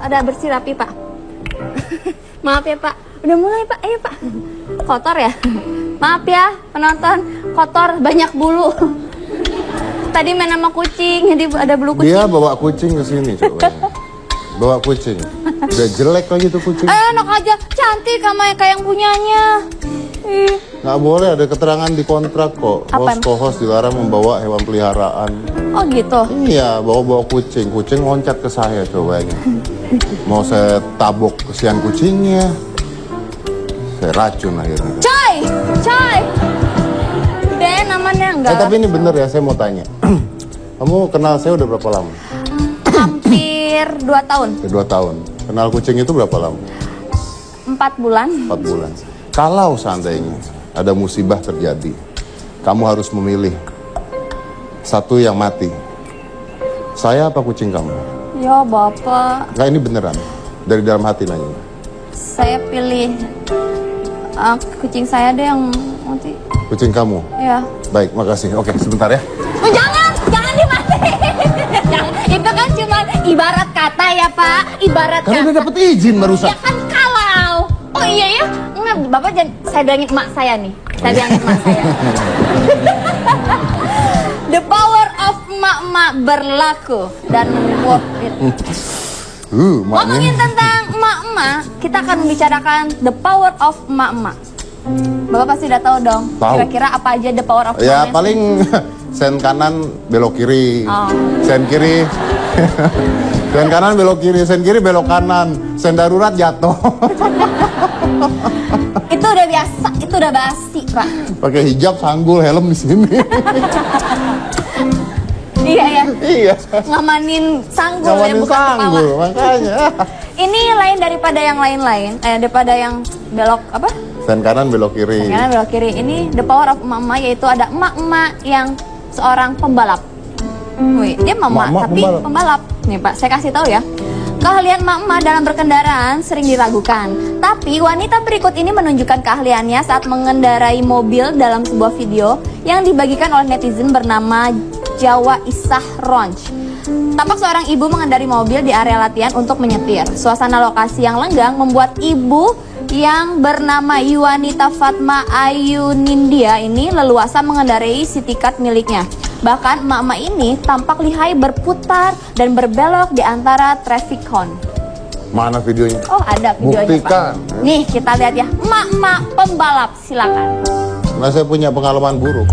ada bersih rapi, Pak. Maaf ya, Pak. Udah mulai, Pak. Ayo, Pak. Kotor ya? Maaf ya, penonton. Kotor, banyak bulu. Tadi main sama kucing, jadi ada bulu kucing. Dia bawa kucing ke sini, coba. Bawa kucing. Udah jelek lagi tuh kucing. Enak aja, cantik sama kayak yang punyanya. Nggak boleh, ada keterangan di kontrak kok. Host dilarang membawa hewan peliharaan. Oh gitu? Iya, bawa kucing. Kucing loncat ke saya cobanya. Mau saya tabok kesian kucingnya. Saya racun akhirnya. Coy! Udah namanya enggak. Tapi ini bener ya, saya mau tanya. Kamu kenal saya udah berapa lama? Hampir 2 tahun. 2 tahun. Kenal kucing itu berapa lama? 4 bulan. 4 bulan. Kalau seandainya ada musibah terjadi, kamu harus memilih satu yang mati. Saya apa kucing kamu? Ya Bapak. Nggak, ini beneran. Dari dalam hati nanya. Saya pilih kucing saya deh yang mati. Kucing kamu? Ya. Baik, makasih. Oke, sebentar ya. Oh, jangan dimatiin. Itu kan cuma ibarat kata ya Pak. Ibarat Karena kata. udah dapet izin barusan. Ya kan kalau. Oh iya ya. Enggak, Bapak jangan, saya bilangin emak saya nih. Saya bilangin emak saya. The power of emak-emak berlaku dan worth it. Ngomongin tentang emak-emak, kita akan membicarakan the power of emak-emak. Bapak pasti udah tahu dong. Kira-kira apa aja the power of emak-emak? Ya paling sen kanan belok kiri, sen kiri. Sen kanan belok kiri, sen kiri belok kanan, sen darurat jatuh. Itu udah biasa, itu udah basi, Pak. Pakai hijab, sanggul, helm di sini. Iya ya. Iya. Ngamanin sanggul ya, bukan sanggul, makanya. Ini lain daripada yang lain-lain, daripada yang belok apa? Sen kanan belok kiri. Sen kanan belok kiri. Ini the power of emak-emak, yaitu ada emak-emak yang seorang pembalap. Wih, dia mama tapi pembalap. Nih Pak, saya kasih tahu ya. Keahlian emak-emak dalam berkendaraan sering diragukan. Tapi wanita berikut ini menunjukkan keahliannya saat mengendarai mobil dalam sebuah video yang dibagikan oleh netizen bernama Jawa Isah Ronch. Tampak seorang ibu mengendarai mobil di area latihan untuk menyetir. Suasana lokasi yang lenggang membuat ibu yang bernama Yuwanita Fatma Ayunindia ini leluasa mengendarai City Car miliknya. Bahkan emak-emak ini tampak lihai berputar dan berbelok di antara traffic cone. Mana videonya? Oh, ada videonya, Buktikan. Pak. Nih, kita lihat ya. Emak-emak pembalap, silakan. Nah, saya punya pengalaman buruk.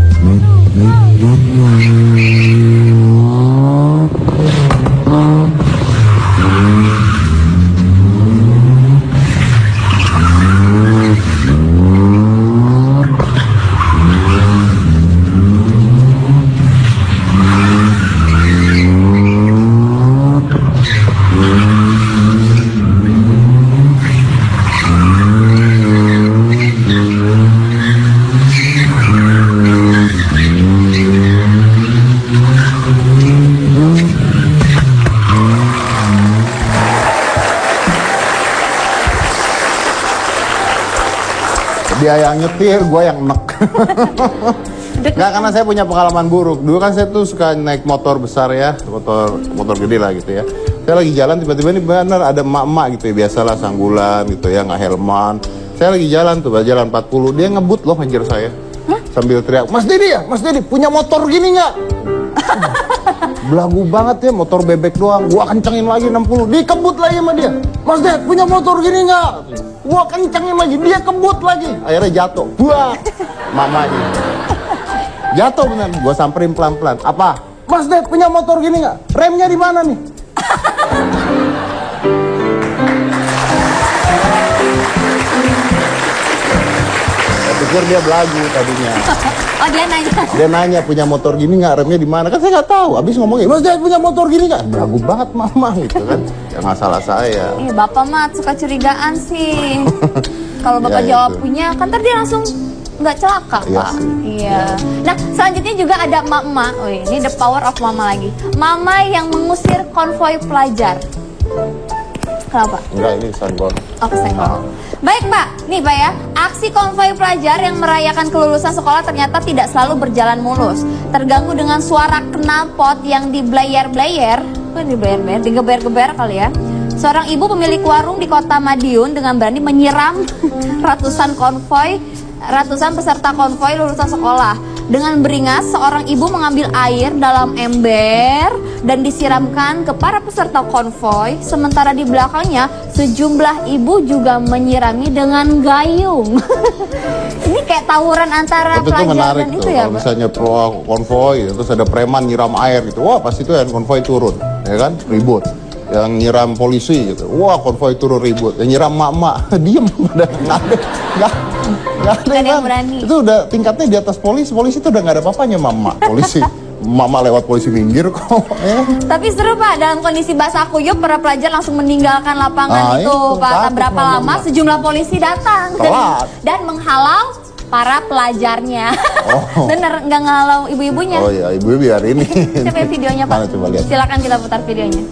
Dia yang nyetir, gue yang nek. Nggak, karena saya punya pengalaman buruk. Dulu kan saya tuh suka naik motor besar ya, motor gede lah gitu ya. Saya lagi jalan, tiba-tiba ini benar ada emak-emak gitu ya, biasalah sanggulan gitu ya, nggak helman. Saya lagi jalan tuh, jalan 40, dia ngebut loh ngejar saya. Sambil teriak, Mas Dedi, punya motor gini nggak? Belagu banget ya, motor bebek doang. Gua kencengin lagi 60, dikebut lagi sama dia. Mas Ded, punya motor gini nggak? Gua kencengin lagi, dia kebut lagi. Akhirnya jatuh. Wah, mamanya. Jatuh bener, gua samperin pelan-pelan. Apa? Mas Ded, punya motor gini nggak? Remnya di mana nih? Saya pikir dia belagu tadinya. Oh, dia nanya. Dia nanya punya motor gini nggak, remnya di mana? Kan saya nggak tahu. Abis ngomongin, Mas Ded punya motor gini nggak? Belagu banget mama gitu kan. Ya nggak salah saya. Bapak mah suka curigaan sih. Kalau Bapak Ya, jawab itu. punya, kan ntar dia langsung nggak celaka, Iya Pak. sih. Iya. Nah, selanjutnya juga ada mama. Wih, ini the power of mama lagi. Mama yang mengusir konvoi pelajar. Kenapa? Enggak, ini senggol. Oh, kesenggol. Baik, Pak. Nih, Pak ya. Aksi konvoi pelajar yang merayakan kelulusan sekolah ternyata tidak selalu berjalan mulus. Terganggu dengan suara knalpot yang diblayer-blayer. Digeber-geber kali ya. Seorang ibu pemilik warung di kota Madiun dengan berani menyiram ratusan peserta konvoi lulusan sekolah. Dengan beringas, seorang ibu mengambil air dalam ember dan disiramkan ke para peserta konvoi. Sementara di belakangnya, sejumlah ibu juga menyirami dengan gayung. Ini kayak tawuran antara pelajar dan itu ya, Pak? Misalnya konvoi, terus ada preman nyiram air gitu. Wah, pasti itu yang konvoi turun, ya kan? Ribut. Yang nyiram polisi gitu. Wah, konvoi turun ribut. Yang nyiram mak-mak, diem. Nggak ada yang berani. Itu udah tingkatnya di atas polisi. Polisi itu udah nggak ada apa-apanya, mama. Polisi, mama lewat polisi minggir kok. Tapi seru, Pak. Dalam kondisi basah kuyup, para pelajar langsung meninggalkan lapangan itu, Pak. Tak berapa lama, sejumlah polisi datang dan menghalau para pelajarnya. Bener, nggak ngalau ibu-ibunya. Oh iya, ibu biar ini. Coba videonya, Pak. Mana, coba lihat. Silakan kita putar videonya.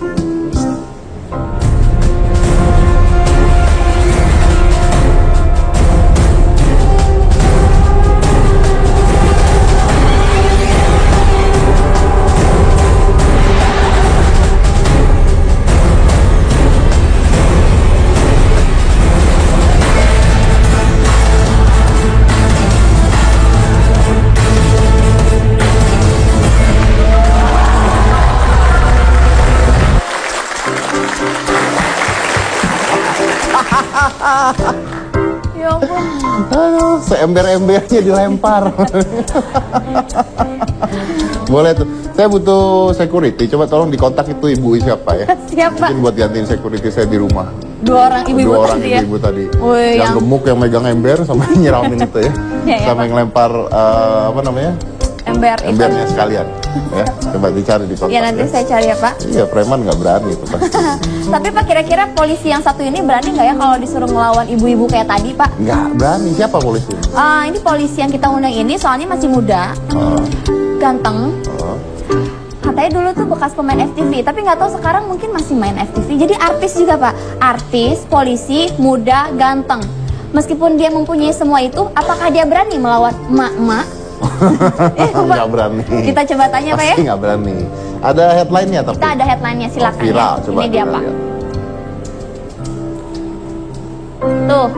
Ya ampun. Aduh, seember-embernya dilempar. Boleh tuh. Saya butuh security. Coba tolong dikontak itu ibu siapa ya? Siapa? Mungkin buat gantiin security saya di rumah. Dua orang ibu-ibu tadi. Yang gemuk, yang megang ember sama nyiramin itu ya. Sama yang lempar apa namanya? Embernya sekalian. Ya, coba dicari di kontak. Ya nanti saya cari ya, Pak. Iya, preman nggak berani itu pasti. Tapi Pak, kira-kira polisi yang satu ini berani nggak ya kalau disuruh ngelawan ibu-ibu kayak tadi, Pak? Nggak berani. Siapa polisi? Ini polisi yang kita undang ini soalnya masih muda, ganteng. Katanya dulu tuh bekas pemain FTV, tapi nggak tahu sekarang mungkin masih main FTV. Jadi artis juga, Pak. Artis, polisi, muda, ganteng. Meskipun dia mempunyai semua itu, apakah dia berani melawan emak-emak? Nggak berani. Kita coba tanya, Pak ya. Pasti nggak berani. Ada headline-nya tapi. Kita ada headline-nya, silakan. Viral, ya. coba Ini dia, Pak. Lihat. Tuh.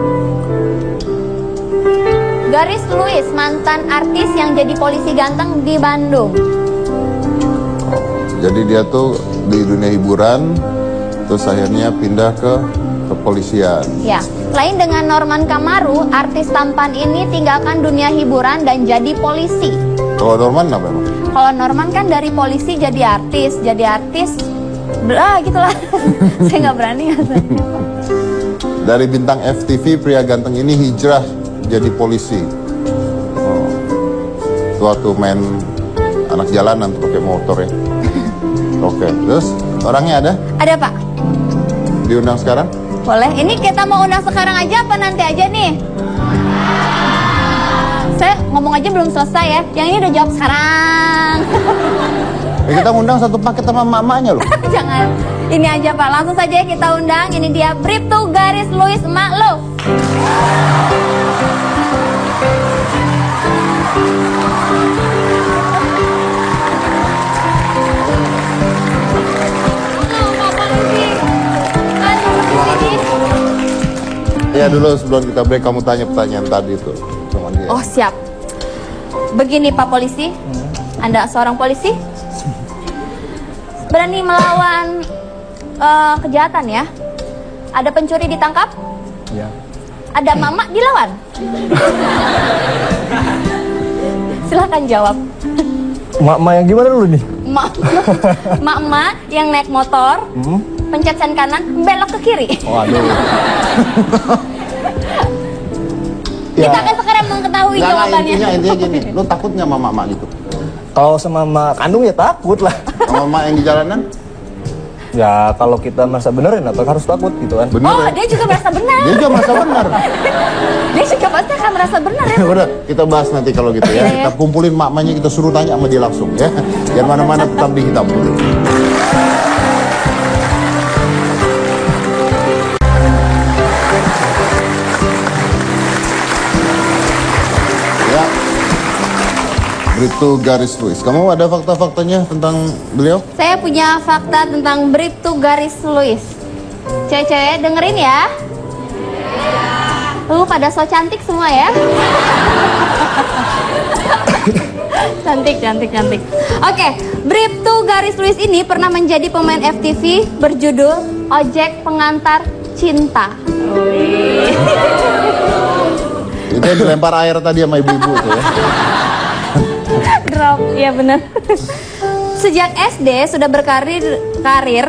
Garis Luis, mantan artis yang jadi polisi ganteng di Bandung. Jadi dia tuh di dunia hiburan, terus akhirnya pindah ke kepolisian. Ya, lain dengan Norman Kamaru, artis tampan ini tinggalkan dunia hiburan dan jadi polisi. Kalau Norman apa emang? Kalau Norman kan dari polisi jadi artis, gitulah. Saya nggak berani katanya. Dari bintang FTV, pria ganteng ini hijrah jadi polisi. Waktu main anak jalanan tuh pakai motor ya. Oke, terus orangnya ada? Ada, Pak. Diundang sekarang? Boleh. Ini kita mau undang sekarang aja apa nanti aja nih? Saya ngomong aja belum selesai ya. Yang ini udah jawab sekarang. Kita ngundang satu paket sama emak-emaknya loh. Jangan. Ini aja, Pak. Langsung saja kita undang. Ini dia Bribtu Garis Luis emak lo. Ya dulu sebelum kita break kamu tanya pertanyaan tadi itu sama dia. Oh siap. Begini Pak Polisi, Anda seorang polisi berani melawan kejahatan ya. Ada pencuri ditangkap? Ya. Ada mama dilawan? Silakan jawab. Mak-mak yang gimana dulu nih? Mak-mak yang naik motor, pencet sen kanan, belok ke kiri. Waduh. Kita akan sekarang mengetahui jawabannya. Intinya gini, lu takut nggak sama mama gitu? Kalau sama mak kandung ya takut lah. Sama mama yang di jalanan? Ya kalau kita merasa bener ya harus takut gitu kan. Bener, Oh ya? dia juga merasa benar. Dia juga merasa benar. Dia juga pasti akan merasa benar ya. Udah, kita bahas nanti kalau gitu ya. Kita kumpulin makmanya, kita suruh tanya sama dia langsung ya. Jangan mana-mana, tetap di Hitam Putih. Ya, Bribtu Garis Luis. Kamu ada fakta-faktanya tentang beliau? Saya punya fakta tentang Bribtu Garis Luis. Cewek-cewek dengerin ya. Pada so cantik semua ya. Cantik. Oke, Bribtu garis tulis ini pernah menjadi pemain FTV berjudul Ojek Pengantar Cinta. Itu yang dilempar air tadi sama ibu-ibu tuh ya. Drop, ya benar. Sejak SD sudah berkarir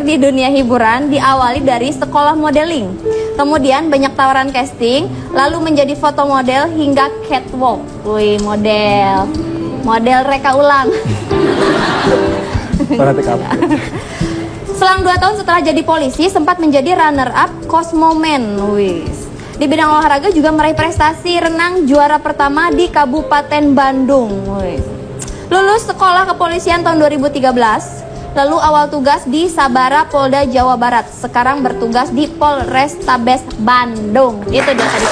di dunia hiburan, diawali dari sekolah modeling. Kemudian banyak tawaran casting, lalu menjadi foto model hingga catwalk. Wih, model reka ulang. Selang 2 tahun setelah jadi polisi, sempat menjadi runner-up Cosmoman. Wih. Di bidang olahraga juga meraih prestasi renang juara pertama di Kabupaten Bandung. Wih. Lulus sekolah kepolisian tahun 2013, lalu awal tugas di Sabara Polda Jawa Barat. Sekarang bertugas di Polrestabes Bandung. Itu dia tadi.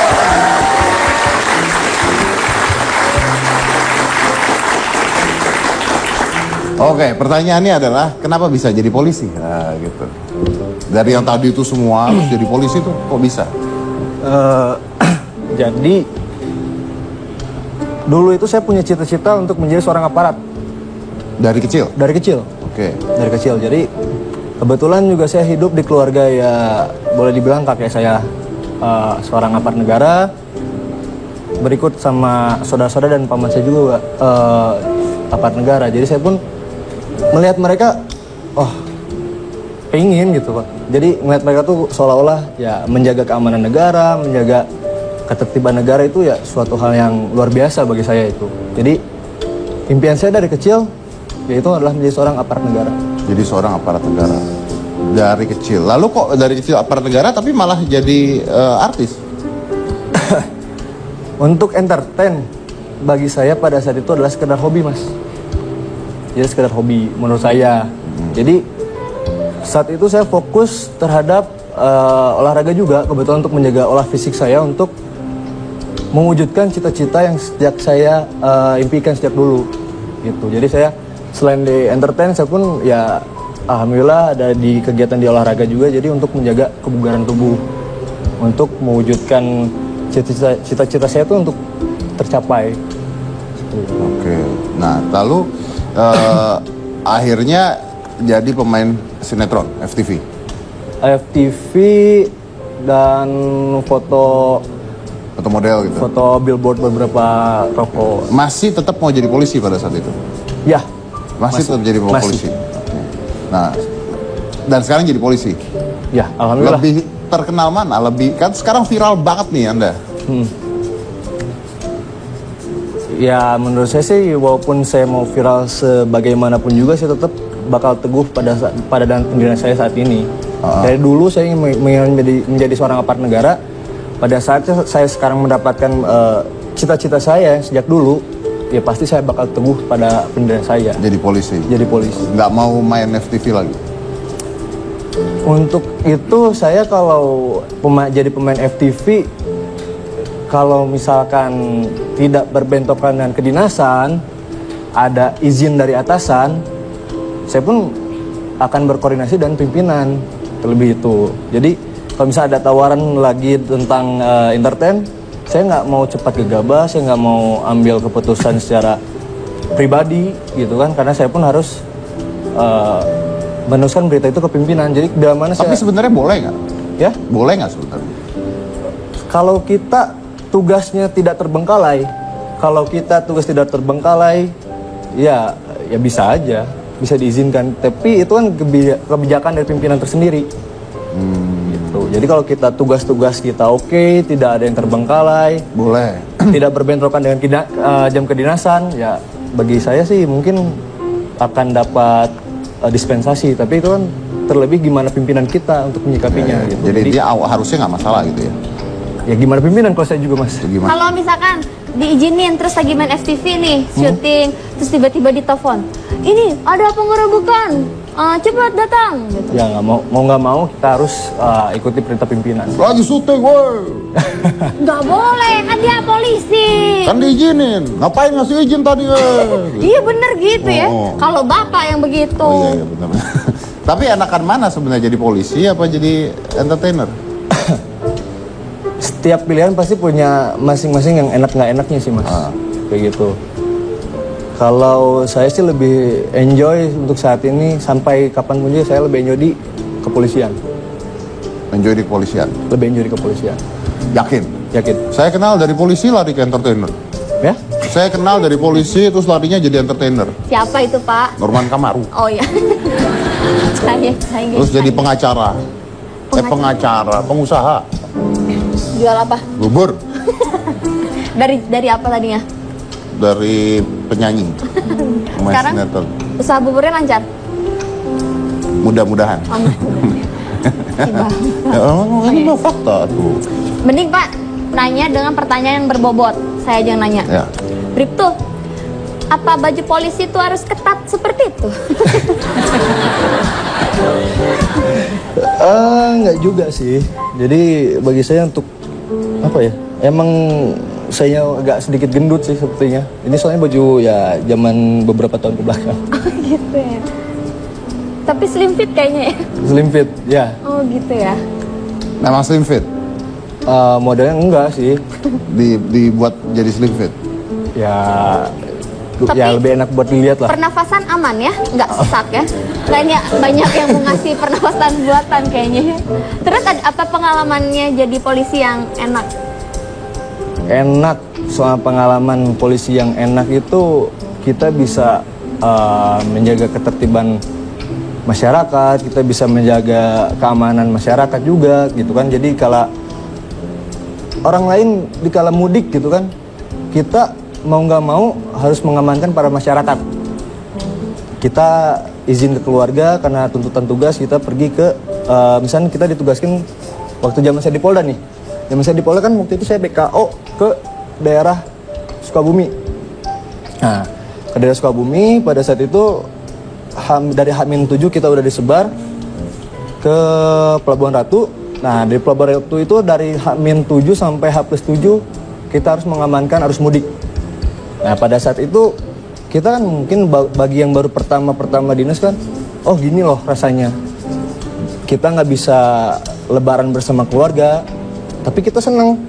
Oke, pertanyaannya adalah kenapa bisa jadi polisi? Nah, gitu. Dari yang tadi itu semua terus jadi polisi tuh kok bisa? Jadi dulu itu saya punya cita-cita untuk menjadi seorang aparat. Dari kecil? Dari kecil. Oke. Dari kecil. Jadi kebetulan juga saya hidup di keluarga ya boleh dibilang kakek saya seorang aparat negara. Berikut sama saudara-saudara dan paman saya juga aparat negara. Jadi saya pun melihat mereka, pengen gitu Pak. Jadi melihat mereka tuh seolah-olah ya menjaga keamanan negara, menjaga ketertiban negara itu ya suatu hal yang luar biasa bagi saya itu. Jadi impian saya dari kecil yaitu adalah menjadi seorang aparat negara. Jadi seorang aparat negara dari kecil. Lalu kok dari kecil aparat negara tapi malah jadi artis? Untuk entertain bagi saya pada saat itu adalah sekedar hobi Mas. Jadi sekedar hobi menurut saya. Jadi saat itu saya fokus terhadap olahraga juga, kebetulan untuk menjaga olah fisik saya untuk mewujudkan cita-cita yang sejak saya impikan sejak dulu gitu. Jadi saya selain di entertain saya pun ya alhamdulillah ada di kegiatan di olahraga juga, jadi untuk menjaga kebugaran tubuh, untuk mewujudkan cita-cita saya itu untuk tercapai. Oke. Nah, lalu akhirnya jadi pemain sinetron FTV. FTV dan foto model gitu. Foto billboard beberapa toko. Masih tetap mau jadi polisi pada saat itu? Ya. Masih tetap jadi polisi. Nah, dan sekarang jadi polisi. Ya, alhamdulillah. Lebih terkenal mana? Lebih kan sekarang viral banget nih Anda. Ya menurut saya sih walaupun saya mau viral sebagaimanapun juga saya tetap bakal teguh pada pendirian saya saat ini. Dari dulu saya ingin menjadi seorang aparat negara. Pada saat saya sekarang mendapatkan cita-cita saya sejak dulu, ya pasti saya bakal teguh pada pendirian saya. Jadi polisi. Jadi polisi. Nggak mau main FTV lagi. Untuk itu saya kalau jadi pemain FTV, kalau misalkan tidak berbentrokan dengan kedinasan, ada izin dari atasan, saya pun akan berkoordinasi dengan pimpinan, terlebih itu. Jadi kalau misalnya ada tawaran lagi tentang entertain, saya nggak mau cepat gegabah, saya nggak mau ambil keputusan secara pribadi gitu kan, karena saya pun harus meneruskan berita itu ke pimpinan. Jadi dalam mana Tapi sebenarnya boleh nggak? Ya? Boleh nggak sebenarnya? Kalau kita tugasnya tidak terbengkalai, ya bisa aja, bisa diizinkan. Tapi itu kan kebijakan dari pimpinan tersendiri. Gitu. Jadi kalau kita tugas-tugas kita oke, tidak ada yang terbengkalai, boleh. Tidak berbentrokan dengan jam kedinasan, ya bagi saya sih mungkin akan dapat dispensasi. Tapi itu kan terlebih gimana pimpinan kita untuk menyikapinya. Ya. Gitu. Jadi dia harusnya nggak masalah gitu ya. Ya gimana pimpinan kalau saya juga Mas. Kalau misalkan diizinin terus lagi main FTV nih, syuting, terus tiba-tiba ditelepon, ini ada penggerebekan, cepat datang gitu. Ya nggak mau kita harus ikuti perintah pimpinan. Lagi syuting, woi. Nggak boleh, kan dia polisi. Kan diizinin. Ngapain ngasih izin tadi? Iya bener gitu ya. Kalau bapak yang begitu. Oh iya benar. Tapi enakan mana sebenarnya, jadi polisi apa jadi entertainer? Setiap pilihan pasti punya masing-masing yang enak nggak enaknya sih mas. Kayak gitu. Kalau saya sih lebih enjoy untuk saat ini, sampai kapanpun juga saya lebih enjoy di kepolisian. Enjoy di kepolisian? Lebih enjoy di kepolisian. Yakin? Yakin. Saya kenal dari polisi lari ke entertainer. Ya? Saya kenal dari polisi terus larinya jadi entertainer. Siapa itu Pak? Norman Kamaru. Oh iya. saya Terus jadi pengacara. Pengacara, pengusaha. Jual apa? Bubur. Dari apa tadinya? Dari penyanyi. Sekarang sinetron. usaha buburnya lancar? Mudah-mudahan. Ini mah fakta tuh. Mending Pak nanya dengan pertanyaan yang berbobot. Saya aja yang nanya. Ya. Bribtu, apa baju polisi itu harus ketat seperti itu? Nggak juga sih. Jadi bagi saya untuk apa ya? Emang saya agak sedikit gendut sih sepertinya. Ini soalnya baju ya zaman beberapa tahun ke belakang. Oh gitu ya. Tapi slim fit kayaknya ya. Slim fit, ya. Oh gitu ya. Memang slim fit? Modelnya enggak sih. Dibuat jadi slim fit? Ya, Tapi ya lebih enak buat dilihat lah. Pernafasan aman ya, nggak sesak ya. Kayaknya banyak yang mau ngasih pernafasan buatan kayaknya. Terus apa pengalamannya jadi polisi yang enak? Enak, soal pengalaman polisi yang enak itu kita bisa menjaga ketertiban masyarakat, kita bisa menjaga keamanan masyarakat juga gitu kan. Jadi kalau orang lain di kala mudik gitu kan, kita mau nggak mau harus mengamankan para masyarakat. Kita izin ke keluarga karena tuntutan tugas, kita pergi ke misalnya kita ditugaskan waktu zaman saya di Polda nih. Zaman saya di Polda kan waktu itu saya BKO ke daerah Sukabumi. Nah, ke daerah Sukabumi pada saat itu dari H-7 kita udah disebar ke Pelabuhan Ratu. Nah, dari Pelabuhan Ratu itu dari H-7 sampai H+7 kita harus mengamankan arus mudik. Nah, pada saat itu kita kan mungkin bagi yang baru pertama dinas kan, oh gini loh rasanya. Kita nggak bisa lebaran bersama keluarga, tapi kita senang.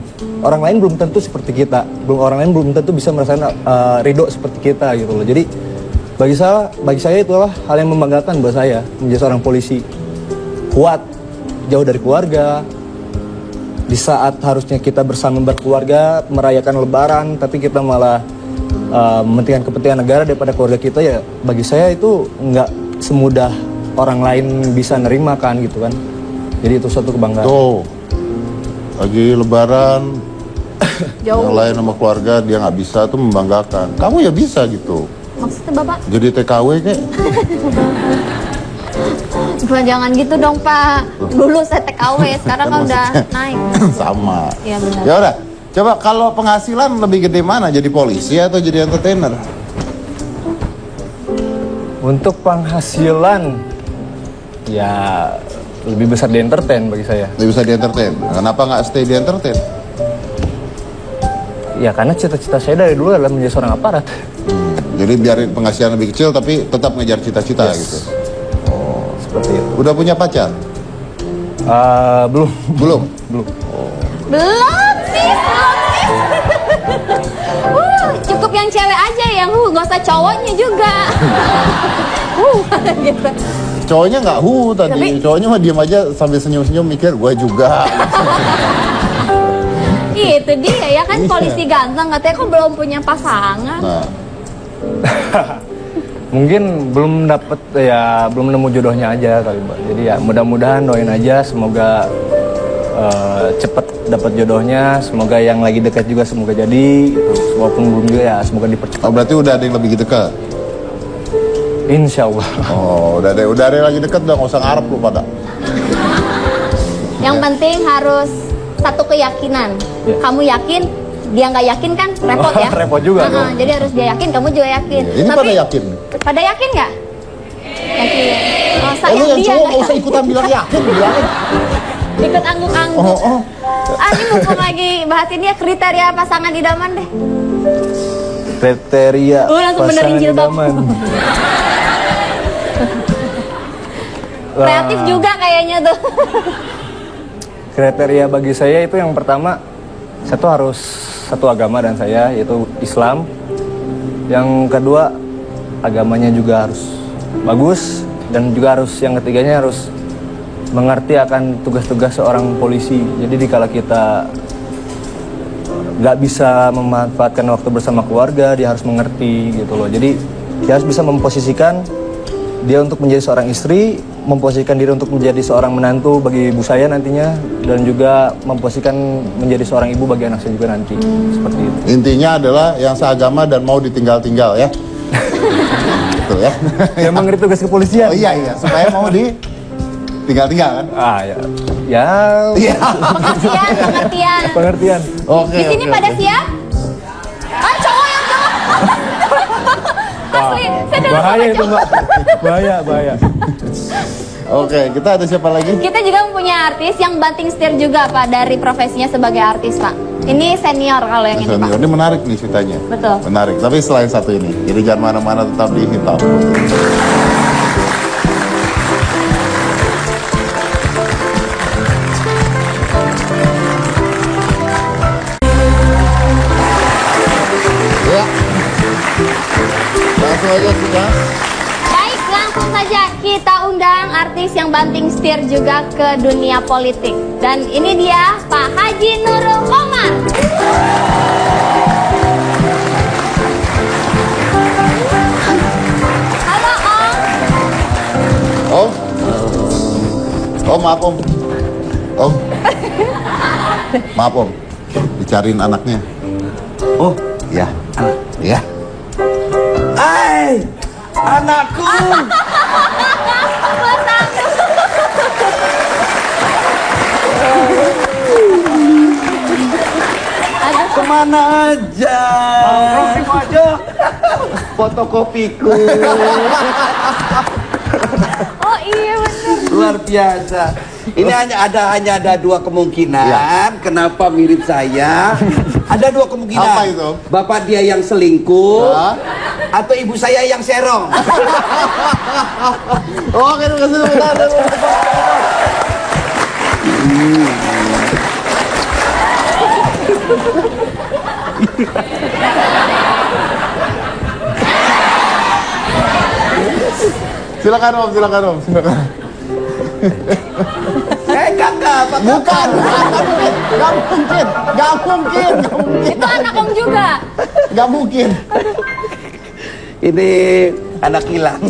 Orang lain belum tentu seperti kita, orang lain belum tentu bisa merasakan ridho seperti kita gitu loh. Jadi bagi saya itulah hal yang membanggakan buat saya menjadi seorang polisi. Kuat, jauh dari keluarga. Di saat harusnya kita bersama berkeluarga merayakan lebaran, tapi kita malah mementingkan kepentingan negara daripada keluarga kita, ya bagi saya itu nggak semudah orang lain bisa nerima kan gitu kan. Jadi itu suatu kebanggaan. Tuh, lagi lebaran, yang lain sama keluarga dia nggak bisa, tuh membanggakan. Kamu ya bisa gitu. Maksudnya Bapak? Jadi TKW kayak. Jangan gitu dong Pak. Dulu saya TKW, sekarang kan udah naik. Sama. Iya benar. Ya udah. Coba kalau penghasilan lebih gede mana, jadi polisi atau jadi entertainer? Untuk penghasilan ya lebih besar di entertain bagi saya. Lebih bisa di entertain. Kenapa nggak stay di entertain? Ya karena cita-cita saya dari dulu adalah menjadi seorang aparat. Jadi biarin penghasilan lebih kecil tapi tetap ngejar cita-cita gitu. Seperti itu. Udah punya pacar? Belum. Belum? Belum sih. Cukup yang cewek aja yang nggak usah cowoknya juga. Gitu. Cowoknya nggak tadi. Cowoknya mah diam aja sambil senyum-senyum mikir gue juga. Itu dia ya kan, polisi ganteng katanya kok belum punya pasangan. Nah. Mungkin belum dapat ya, belum nemu jodohnya aja kali Mbak. Jadi ya mudah-mudahan doain aja semoga cepet dapat jodohnya, semoga yang lagi dekat juga semoga jadi gitu. Walaupun belum juga ya semoga dipercepat. Oh berarti udah ada yang lebih dekat? Insya Allah. Oh udah ada yang lagi dekat, udah nggak usah ngarep lu pada. Yang penting harus satu keyakinan. Ya. Kamu yakin, dia nggak yakin kan repot ya. Repot juga dong. Jadi harus dia yakin, kamu juga yakin. Ini pada yakin? Pada yakin nggak? Yakin. Masa Lu yang dia cowok nggak nggak usah ikutan bilang yakin, bilangin. ikut angguk-angguk. Oh. Ini mumpung lagi bahas ini ya, kriteria pasangan idaman deh. Kriteria Langsung benerin pasangan jilbab. idaman. Kreatif juga kayaknya tuh. Kriteria bagi saya itu yang pertama, satu harus satu agama dan saya, yaitu Islam. Yang kedua, agamanya juga harus bagus. Dan juga harus, yang ketiganya harus mengerti akan tugas-tugas seorang polisi. Jadi dikala kita nggak bisa memanfaatkan waktu bersama keluarga, dia harus mengerti gitu loh. Jadi dia harus bisa memposisikan dia untuk menjadi seorang istri, memposisikan diri untuk menjadi seorang menantu bagi ibu saya nantinya, dan juga memposisikan menjadi seorang ibu bagi anak saya juga nanti. Seperti itu. Intinya adalah yang seagama dan mau ditinggal-tinggal ya. Gitu ya. Yang mengerti tugas kepolisian. Oh iya, supaya mau ditinggal-tinggal kan? Ya. Iya. Pengertian. Pengertian. Oke. Di sini pada siap? Ah, cowok yang jawab. Asli, saya dengar Bahaya sama itu, cowok. Mbak. Bahaya. Oke, kita ada siapa lagi? Kita juga mempunyai artis yang banting setir juga Pak, dari profesinya sebagai artis Pak. Ini senior kalau yang ini Pak. Senior. Ini menarik nih ceritanya. Betul. Menarik, tapi selain satu ini. Jadi jangan mana-mana, tetap di Hitam. Ya. Langsung aja sudah. Baik, langsung saja kita undang artis yang banting setir juga ke dunia politik. Dan ini dia Pak Haji Nurul Komar. Halo Om. Om, maaf Om. Om. Maaf Om. Dicariin anaknya. Oh, Ya. Ya. hai, anakku. Kemana aja? Fotokopiku. Oh iya benar. Luar biasa. Ini hanya ada dua kemungkinan. Iya. Kenapa mirip saya? Ada dua kemungkinan. Apa itu? Bapak dia yang selingkuh, Hah? atau ibu saya yang serong. Oke, terima kasih. Bentar. Silakan Om, silakan Om, silakan. Kakak, Pak. Bukan, nggak mungkin. Itu anak Om juga. Nggak mungkin. Ini anak hilang.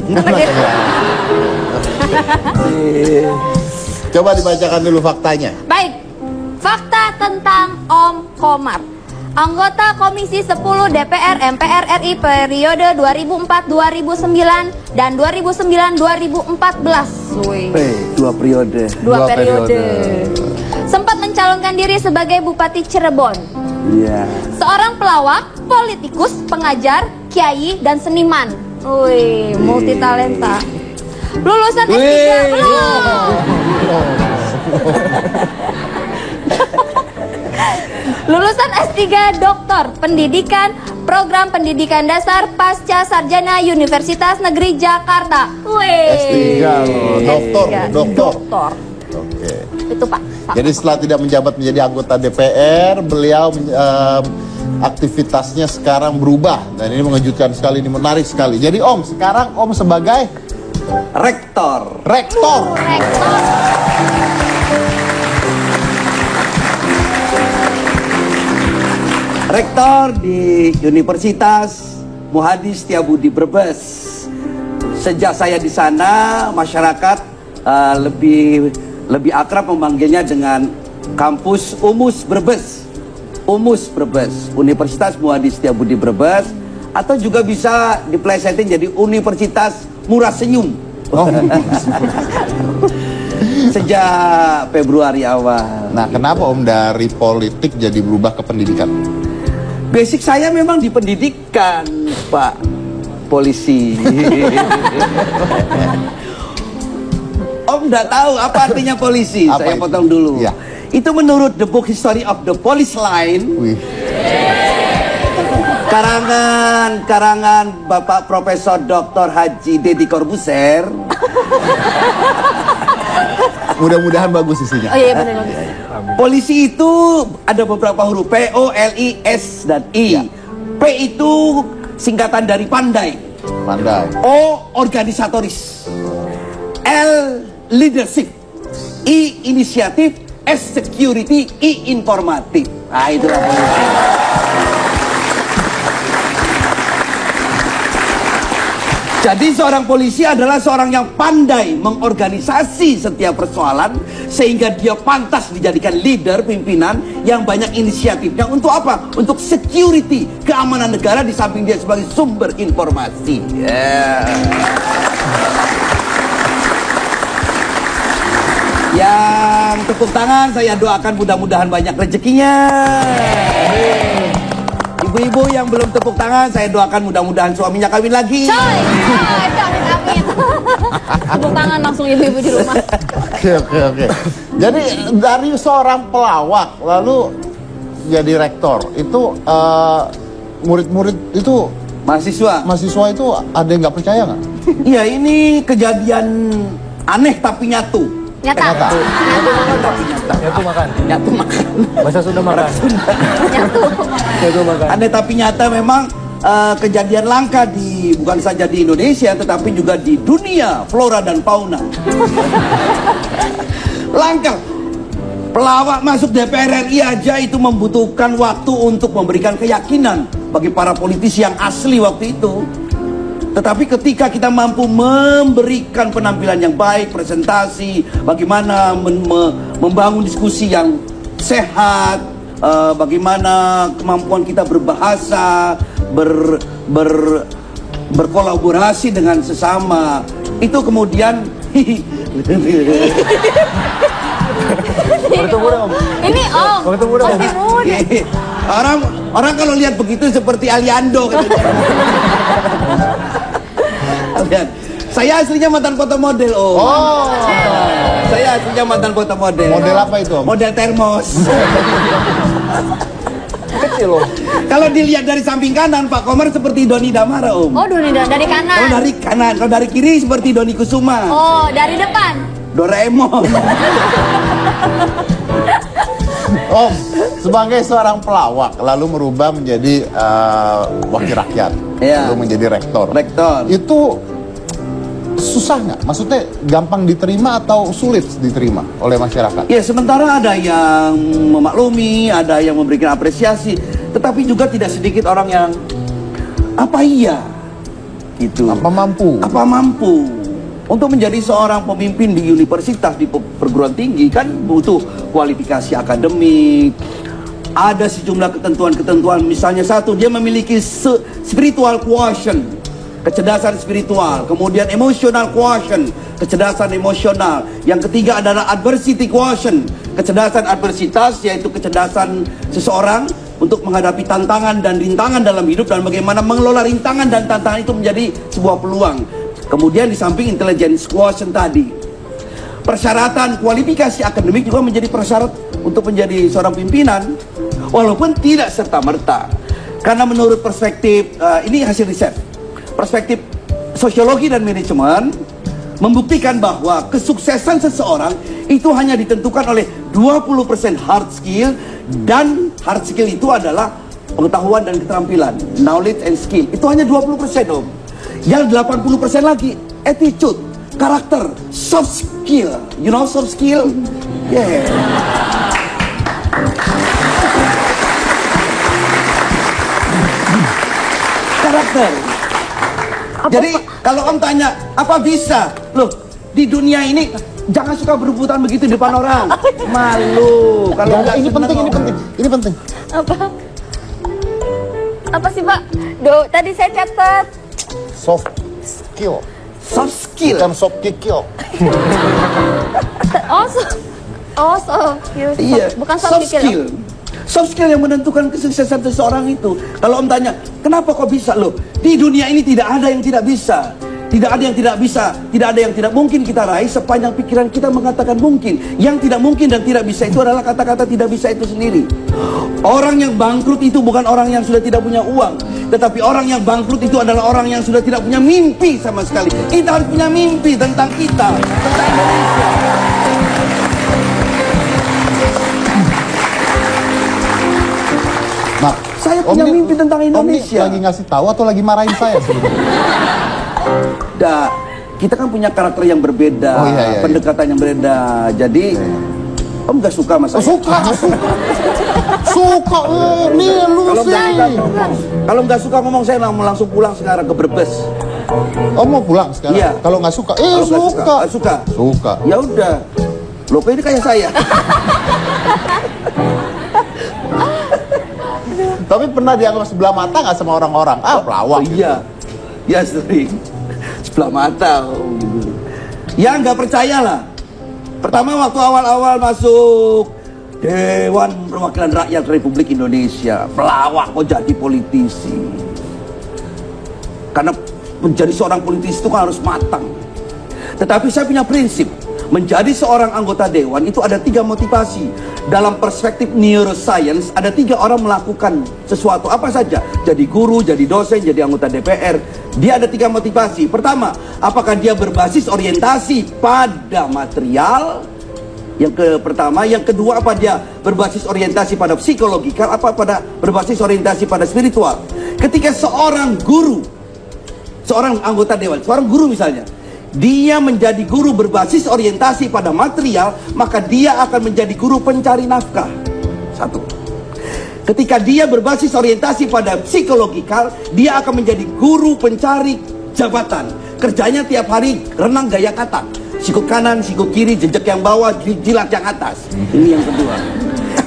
Coba dibacakan dulu faktanya. Baik, fakta tentang Om Komar. Anggota Komisi 10 DPR MPR RI periode 2004-2009 dan 2009-2014. Wih. Dua periode. Dua periode. Sempat mencalonkan diri sebagai Bupati Cirebon. Iya. Seorang pelawak, politikus, pengajar, kiai, dan seniman. Wih, multi talenta. Lulusan S3 belum. Lulusan S3 Doktor Pendidikan Program Pendidikan Dasar Pasca Sarjana Universitas Negeri Jakarta. S3 loh, doktor. Doktor. Oke. Itu Pak. Jadi setelah tidak menjabat menjadi anggota DPR, beliau aktivitasnya sekarang berubah. Dan ini mengejutkan sekali, ini menarik sekali. Jadi Om, sekarang Om sebagai Rektor. rektor. Rektor. Rektor di Universitas Muhadi Setiabudi Brebes. Sejak saya di sana, masyarakat lebih akrab memanggilnya dengan kampus Umus Brebes. Umus Brebes, Universitas Muhadi Setiabudi Brebes, atau juga bisa diplesetin jadi Universitas Murah Senyum. Oh. Sejak Februari awal. Nah, kenapa Om dari politik jadi berubah ke pendidikan? Basic saya memang di pendidikan, Pak. polisi. Om nggak tahu apa artinya polisi. Apa Saya itu? potong dulu. Ya. Itu menurut The Book History of the Police Line, Wih. karangan Bapak Profesor Dr. Haji Deddy Corbuzier. Mudah-mudahan bagus isinya. Oh iya benar bagus. Polisi itu ada beberapa huruf P, O, L, I, S, dan I. Ya. P itu singkatan dari pandai. Pandai. O, organisatoris. L, leadership. I, inisiatif. S, security. I, informatif. Nah, itulah polisi. Jadi seorang polisi adalah seorang yang pandai mengorganisasi setiap persoalan sehingga dia pantas dijadikan leader, pimpinan yang banyak inisiatifnya. Untuk apa? Untuk security, keamanan negara, di samping dia sebagai sumber informasi. Yang tepuk tangan saya doakan mudah-mudahan banyak rezekinya. Ibu-ibu yang belum tepuk tangan, saya doakan mudah-mudahan suaminya kawin lagi. Coy, amin. Tepuk tangan langsung ibu-ibu di rumah. Oke. Jadi dari seorang pelawak lalu jadi rektor itu murid-murid itu mahasiswa itu ada yang nggak percaya nggak? Iya, ini kejadian aneh tapi nyatu. Nyata. Nyatu makan. Nyatu makan. Bahasa Sunda makan. Nyatu makan. Aneh tapi nyata memang kejadian langka bukan saja di Indonesia tetapi juga di dunia flora dan fauna. Langka. Pelawak masuk DPR RI aja itu membutuhkan waktu untuk memberikan keyakinan bagi para politisi yang asli waktu itu. Tetapi ketika kita mampu memberikan penampilan yang baik, presentasi, bagaimana membangun diskusi yang sehat, bagaimana kemampuan kita berbahasa, berkolaborasi dengan sesama, itu kemudian Waktu muda, Om. Ini Om. Waktu muda, Om. Masih muda. orang kalau lihat begitu seperti Aliando katanya. Lihat, saya aslinya mantan foto model, Om. Oh. Saya aslinya mantan foto model. Model apa itu, Om? Model termos. Kecil loh. Kalau dilihat dari samping kanan, Pak Komar seperti Doni Damara, Om. Oh, dari Kalau kanan. dari kanan, kalau dari kiri seperti Doni Kusuma. Oh, dari depan. Doraemon. Om, sebagai seorang pelawak lalu merubah menjadi wakil rakyat, Iya. lalu menjadi rektor. Rektor. Itu susah nggak? Maksudnya gampang diterima atau sulit diterima oleh masyarakat? Ya, sementara ada yang memaklumi, ada yang memberikan apresiasi, tetapi juga tidak sedikit orang yang apa iya gitu. Apa mampu? Apa mampu? Untuk menjadi seorang pemimpin di universitas, di perguruan tinggi kan butuh kualifikasi akademik. Ada sejumlah ketentuan-ketentuan, misalnya satu, dia memiliki spiritual quotient, kecerdasan spiritual. Kemudian emotional quotient, kecerdasan emosional. Yang ketiga adalah adversity quotient, kecerdasan adversitas, yaitu kecerdasan seseorang untuk menghadapi tantangan dan rintangan dalam hidup dan bagaimana mengelola rintangan dan tantangan itu menjadi sebuah peluang. Kemudian di samping intelligence quotient tadi, persyaratan kualifikasi akademik juga menjadi persyarat untuk menjadi seorang pimpinan, walaupun tidak serta-merta. Karena menurut perspektif, ini hasil riset, perspektif sosiologi dan manajemen membuktikan bahwa kesuksesan seseorang itu hanya ditentukan oleh 20% hard skill, dan hard skill itu adalah pengetahuan dan keterampilan, knowledge and skill. Itu hanya 20%, Om. Yang 80% lagi attitude, karakter, soft skill. You know soft skill? Yeah. Karakter. Jadi kalau Om tanya apa bisa, loh di dunia ini jangan suka berebutan begitu di depan orang. Malu. Kalau nggak ini seneng penting, ini orang. penting, ini penting. Apa? Apa sih, Pak? Tadi saya catat. Soft skill, Soft skill. bukan soft kill. Oh, soft skill. Iya, Bukan soft skill. Soft skill yang menentukan kesuksesan seseorang itu. Kalau Om tanya, kenapa kok bisa loh? Di dunia ini tidak ada yang tidak bisa. Tidak ada yang tidak bisa, tidak ada yang tidak mungkin kita raih sepanjang pikiran kita mengatakan mungkin. Yang tidak mungkin dan tidak bisa itu adalah kata-kata tidak bisa itu sendiri. Orang yang bangkrut itu bukan orang yang sudah tidak punya uang, tetapi orang yang bangkrut itu adalah orang yang sudah tidak punya mimpi sama sekali. Kita harus punya mimpi tentang kita, tentang Indonesia. Nah, Saya punya mimpi tentang Indonesia. Om lagi ngasih tahu atau lagi marahin saya sebenarnya? Kita kan punya karakter yang berbeda, Oh, iya. pendekatan yang berbeda. Jadi Om gak suka sama saya? Suka. Suka, nih lu sih. Kalau nggak suka ngomong saya mau langsung pulang sekarang ke Brebes. Om mau pulang sekarang? Iya. Kalau nggak suka, Kalau nggak suka. suka. Suka. Ya udah. Loh, kok ini kayak saya? Tapi pernah dianggap sebelah mata nggak sama orang-orang? Pelawak. Iya. Ya sering. Sebelah mata. Ya nggak percaya lah. Pertama waktu awal-awal masuk Dewan Perwakilan Rakyat Republik Indonesia, pelawak kok jadi politisi. Karena menjadi seorang politisi itu kan harus matang. Tetapi saya punya prinsip, menjadi seorang anggota dewan itu ada 3 motivasi. Dalam perspektif neuroscience, ada 3 orang melakukan sesuatu apa saja. Jadi guru, jadi dosen, jadi anggota DPR. Dia ada 3 motivasi. Pertama, apakah dia berbasis orientasi pada material? Pertama, yang kedua, apa dia berbasis orientasi pada psikologikal, apa pada berbasis orientasi pada spiritual. Ketika seorang guru, seorang anggota dewan, seorang guru misalnya, dia menjadi guru berbasis orientasi pada material, maka dia akan menjadi guru pencari nafkah. 1. Ketika dia berbasis orientasi pada psikologikal, dia akan menjadi guru pencari jabatan. Kerjanya tiap hari renang gaya kata, sikut kanan, sikut kiri, jejak yang bawah, jilat yang atas. Ini yang kedua.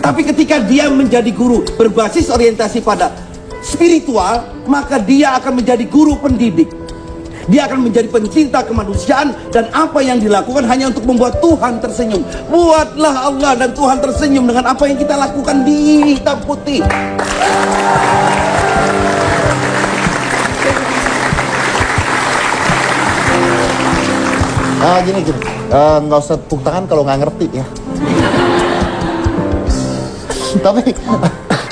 Tapi ketika dia menjadi guru berbasis orientasi pada spiritual, maka dia akan menjadi guru pendidik. Dia akan menjadi pencinta kemanusiaan, dan apa yang dilakukan hanya untuk membuat Tuhan tersenyum. Buatlah Allah dan Tuhan tersenyum dengan apa yang kita lakukan di hitam putih. Gini. Nggak usah tepuk tangan kalau nggak ngerti ya. Tapi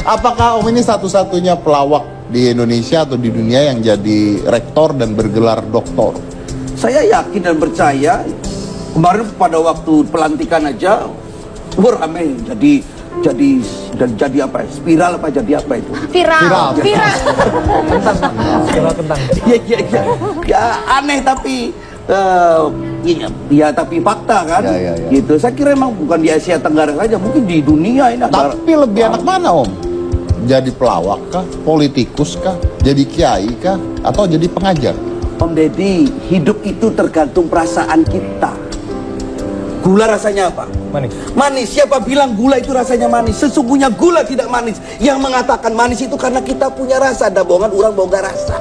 apakah Om ini satu-satunya pelawak di Indonesia atau di dunia yang jadi rektor dan bergelar doktor? Saya yakin dan percaya. Kemarin pada waktu pelantikan aja, ramai jadi apa? Spiral apa jadi apa itu? Viral. Viral kentang. Ya aneh tapi tapi fakta kan. Ya. Gitu. Saya kira emang bukan di Asia Tenggara saja, mungkin di dunia ini ada. Tapi lebih enak mana Om? Jadi pelawak kah? Politikus kah? Jadi kiai kah? Atau jadi pengajar? Om Deddy, hidup itu tergantung perasaan kita. Gula rasanya apa? Manis. Manis. Siapa bilang gula itu rasanya manis? Sesungguhnya gula tidak manis. Yang mengatakan manis itu karena kita punya rasa. Ada bohongan orang boga rasa.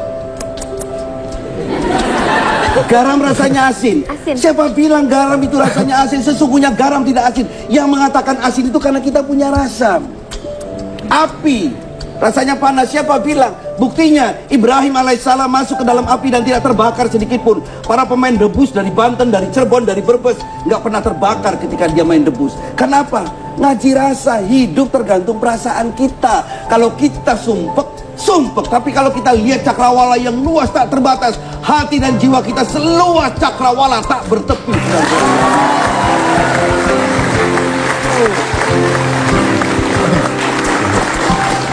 Garam rasanya asin. Siapa bilang garam itu rasanya asin? Sesungguhnya garam tidak asin. Yang mengatakan asin itu karena kita punya rasa. Api rasanya panas. Siapa bilang? Buktinya Ibrahim alaihissalam masuk ke dalam api dan tidak terbakar sedikit pun. Para pemain debus dari Banten, dari Cirebon, dari Brebes nggak pernah terbakar ketika dia main debus. Kenapa? Ngaji rasa. Hidup tergantung perasaan kita. Kalau kita sumpek. Tapi kalau kita lihat cakrawala yang luas tak terbatas, hati dan jiwa kita seluas cakrawala tak bertepi.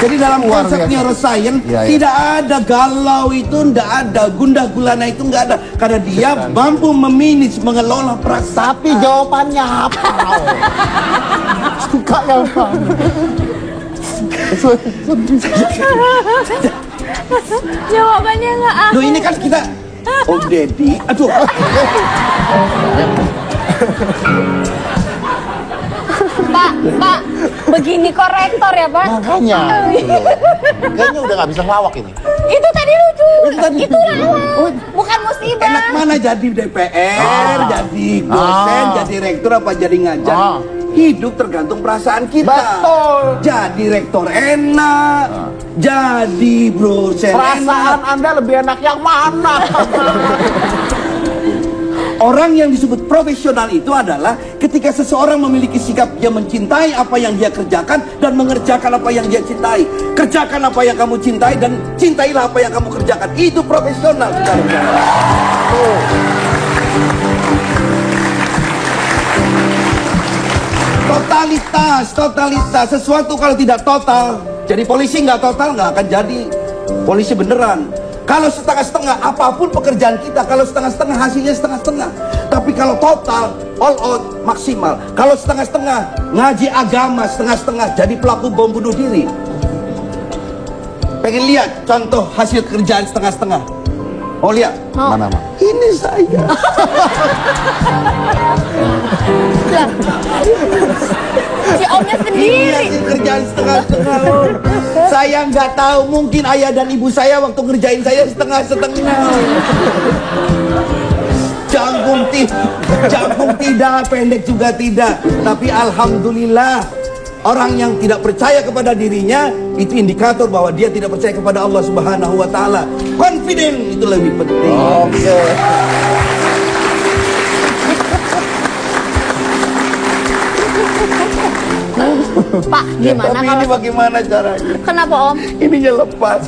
Jadi dalam konsep neuroscience tidak ada galau itu, tidak ada gundah gulana itu, nggak ada, karena dia mampu memanage, mengelola perasaan. Tapi jawabannya apa? Suka ya apa? Jawabannya nggak ada. Loh, ini kan kita Om Deddy, aduh. Pak, begini korektor ya Pak? Makanya. Kayaknya udah nggak bisa ngelawak ini. Itu tadi lucu. Itu lawak, bukan musibah. Enak mana jadi DPR, jadi dosen, jadi rektor, apa jadi ngajar? Hidup tergantung perasaan kita. Betul. Jadi rektor enak, jadi dosen Perasaan enak. Anda lebih enak yang mana? Orang yang disebut profesional itu adalah ketika seseorang memiliki sikap dia mencintai apa yang dia kerjakan dan mengerjakan apa yang dia cintai. Kerjakan apa yang kamu cintai dan cintailah apa yang kamu kerjakan. Itu profesional, saudara-saudara. Totalitas. Sesuatu kalau tidak total, jadi polisi nggak total nggak akan jadi polisi beneran. Kalau setengah-setengah, apapun pekerjaan kita, kalau setengah-setengah hasilnya setengah-setengah. Tapi kalau total, all out, maksimal. Kalau setengah-setengah, ngaji agama setengah-setengah, jadi pelaku bom bunuh diri. Pengen lihat contoh hasil kerjaan setengah-setengah? Mau lihat? Mana, Mak? Ini saya. Si omnya Ini sendiri. hasil kerjaan setengah-setengah. Saya nggak tahu, mungkin ayah dan ibu saya waktu ngerjain saya setengah-setengah. Jangkung tidak, pendek juga tidak. Tapi alhamdulillah, orang yang tidak percaya kepada dirinya itu indikator bahwa dia tidak percaya kepada Allah Subhanahu wa taala. Confident itu lebih penting. Oke. Pak, gimana Tapi kalau ini bagaimana caranya? kenapa Om? Ininya lepas.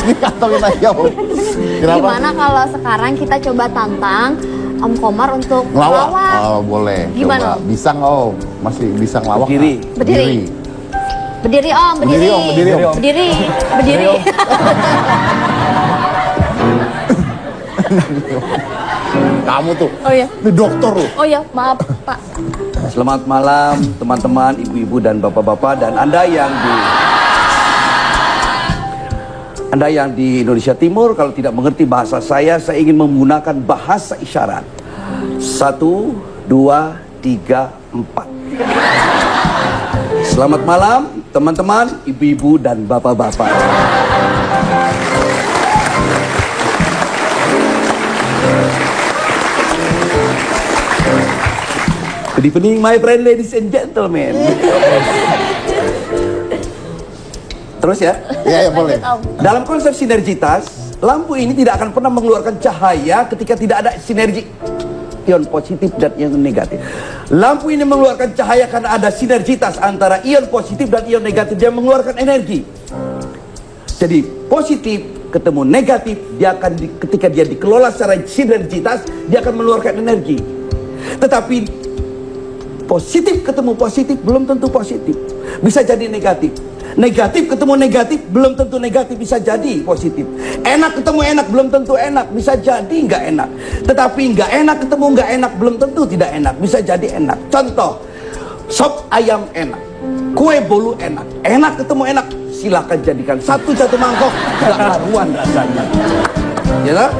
Dikantongin aja, Om. Kenapa? Gimana kalau sekarang kita coba tantang Om Komar untuk Ngelawak? ngelawak? Oh, boleh. Gimana, Coba. Om? Bisa nggak, Om? Masih bisa ngelawak? Berdiri. nggak? Berdiri. Berdiri Om, berdiri. Berdiri, Om, berdiri, Om. Berdiri, berdiri. Kamu tuh. Oh iya. Ini dokter loh. Oh iya, maaf Pak. Selamat malam teman-teman, ibu-ibu dan bapak-bapak dan Anda yang di Indonesia Timur. Kalau tidak mengerti bahasa saya ingin menggunakan bahasa isyarat. 1, 2, 3, 4. Selamat malam teman-teman, ibu-ibu dan bapak-bapak. Good evening my friend, ladies and gentlemen. Terus ya. Iya, ya, boleh. Dalam konsep sinergitas, lampu ini tidak akan pernah mengeluarkan cahaya ketika tidak ada sinergi ion positif dan ion negatif. Lampu ini mengeluarkan cahaya karena ada sinergitas antara ion positif dan ion negatif. Dia mengeluarkan energi. Jadi positif ketemu negatif, dia akan ketika dia dikelola secara sinergitas, dia akan mengeluarkan energi. Tetapi positif ketemu positif belum tentu positif, bisa jadi negatif. Negatif ketemu negatif belum tentu negatif, bisa jadi positif. Enak ketemu enak belum tentu enak, bisa jadi nggak enak. Tetapi nggak enak ketemu nggak enak belum tentu tidak enak, bisa jadi enak. Contoh, sop ayam enak, kue bolu enak. Enak ketemu enak, silakan jadikan satu mangkok, nggak karuan rasanya. Ya tak?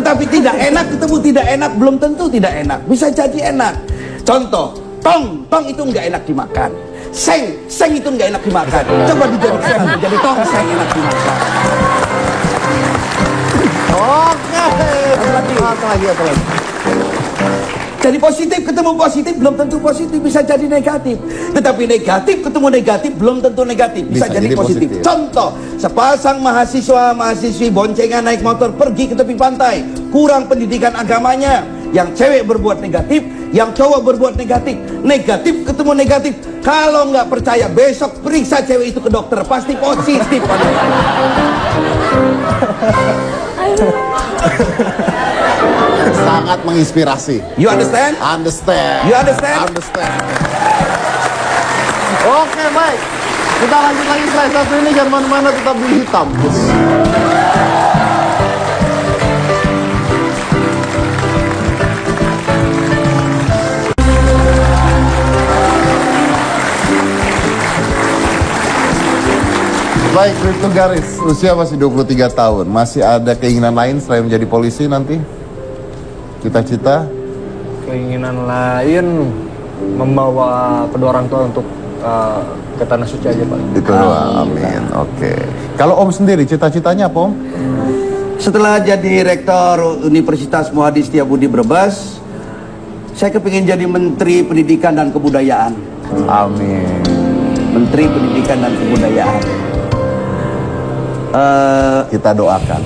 Tetapi tidak enak ketemu tidak enak belum tentu tidak enak, bisa jadi enak. Contoh, tong itu nggak enak dimakan. Seng itu nggak enak dimakan. Coba dijadikan jadi tong, seng enak dimakan. Oke. Apa lagi? Jadi positif ketemu positif belum tentu positif, bisa jadi negatif. Tetapi negatif ketemu negatif belum tentu negatif, bisa jadi positif. Contoh, sepasang mahasiswa-mahasiswi boncengan naik motor pergi ke tepi pantai, kurang pendidikan agamanya. Yang cewek berbuat negatif, yang cowok berbuat negatif. Negatif ketemu negatif. Kalau nggak percaya, besok periksa cewek itu ke dokter, pasti positif. Sangat menginspirasi. You understand? Understand. You understand? Understand. Oke, baik. Kita lanjut lagi slide satu ini, jangan mana-mana, tetap di hitam. Baik, Bribtu Garis, usia masih 23 tahun. Masih ada keinginan lain selain menjadi polisi nanti? Cita-cita? Keinginan lain membawa kedua orang tua untuk ke tanah suci aja, Pak. Itu doang, amin. Oke. Kalau Om sendiri, cita-citanya apa, Om? Setelah jadi rektor Universitas Muhadi Setiabudi Brebes, Saya kepingin jadi Menteri Pendidikan dan Kebudayaan. Amin. Menteri Pendidikan dan Kebudayaan. Kita doakan.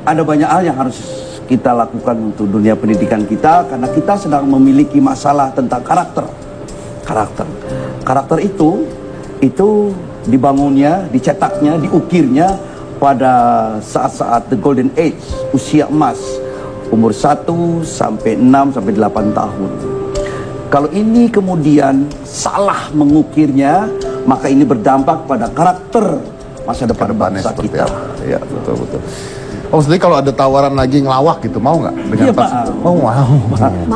Ada banyak hal yang harus kita lakukan untuk dunia pendidikan kita, karena kita sedang memiliki masalah tentang karakter. Karakter itu dibangunnya, dicetaknya, diukirnya pada saat-saat the golden age, usia emas, umur 1 sampai 6 sampai 8 tahun. Kalau ini kemudian salah mengukirnya, maka ini berdampak pada karakter masa depan bangsa kita. Iya, betul. Oh, jadi kalau ada tawaran lagi ngelawak gitu, mau nggak? Iya, Pak. Oh, mau.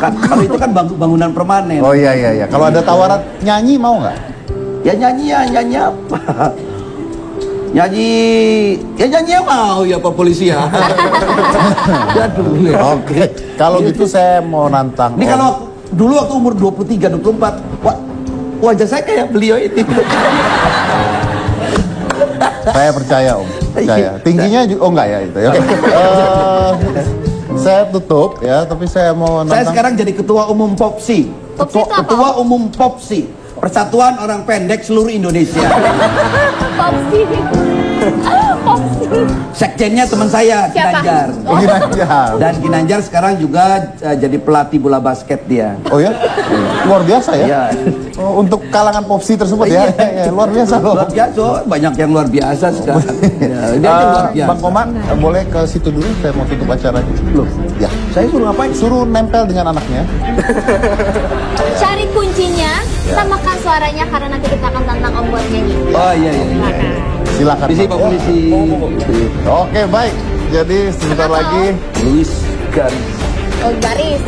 Kalau itu kan bangunan permanen. Oh iya. Kalau ada tawaran nyanyi, mau nggak? Ya nyanyi apa? Nyanyi mau ya Pak Polisi ya. Oke. Kalau gitu saya mau nantang. Ini kalau dulu waktu umur 23, 24, wajah saya kayak beliau ini. Saya percaya Om, percaya. Tingginya juga, oh enggak ya itu. Oke. Saya tutup ya, tapi saya mau nantang. Saya sekarang jadi Ketua Umum POPSI. Ketua Umum POPSI, Persatuan Orang Pendek Seluruh Indonesia. Popsi. Sekjennya teman saya, Ginanjar. Oh, Ginanjar. Dan Ginanjar sekarang juga jadi pelatih bola basket dia. Oh ya? Luar biasa ya? Iya. Oh, untuk kalangan popsi tersebut ya? Ya, luar biasa loh. Luar biasa, banyak yang luar biasa sekarang. Dia luar biasa. Bang Komar, boleh ke situ dulu, saya mau tutup acaranya. Belum? Ya. Saya suruh ngapain? Suruh nempel dengan anaknya. Cari kuncinya, samakan suaranya karena nanti kita akan tantang Om buat nyanyi. Oh iya. Silakan. Polisi, Pak Polisi. Oke, baik. Jadi sebentar lagi Luis Garis. Oh, garis.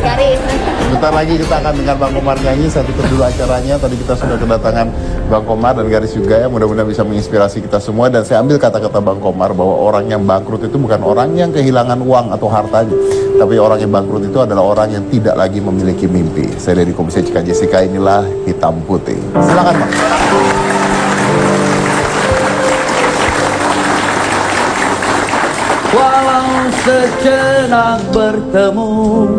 sebentar lagi kita akan dengar Bang Komar nyanyi. Saya tutup dulu acaranya. Tadi kita sudah kedatangan Bang Komar dan Garis juga ya. Mudah-mudahan bisa menginspirasi kita semua. Dan saya ambil kata-kata Bang Komar bahwa orang yang bangkrut itu bukan orang yang kehilangan uang atau hartanya, tapi orang yang bangkrut itu adalah orang yang tidak lagi memiliki mimpi. Saya dari Komisi Cika Jessica, inilah Hitam Putih. Silakan Bang. Walau sejenak bertemu,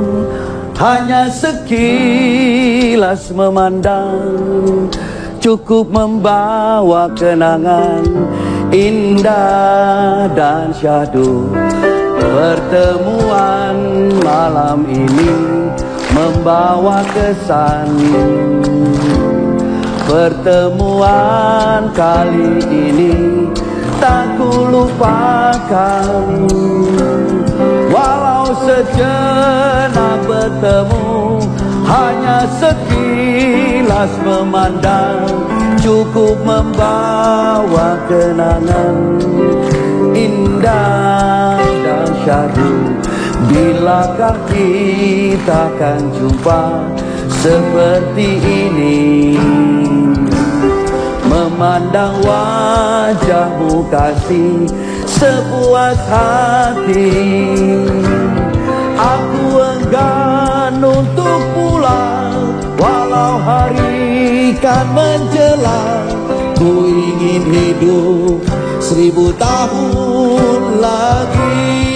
hanya sekilas memandang, cukup membawa kenangan indah dan syahdu. Pertemuan malam ini membawa kesan, pertemuan kali ini tak kulupakan. Walau sejenak bertemu, hanya sekilas memandang, cukup membawa kenangan indah dan syahdu. Bilakah kita akan jumpa seperti ini, memandang wajahmu kasih sepuas hati. Aku enggan untuk pulang, walau hari kan menjelang. Ku ingin hidup 1000 tahun lagi.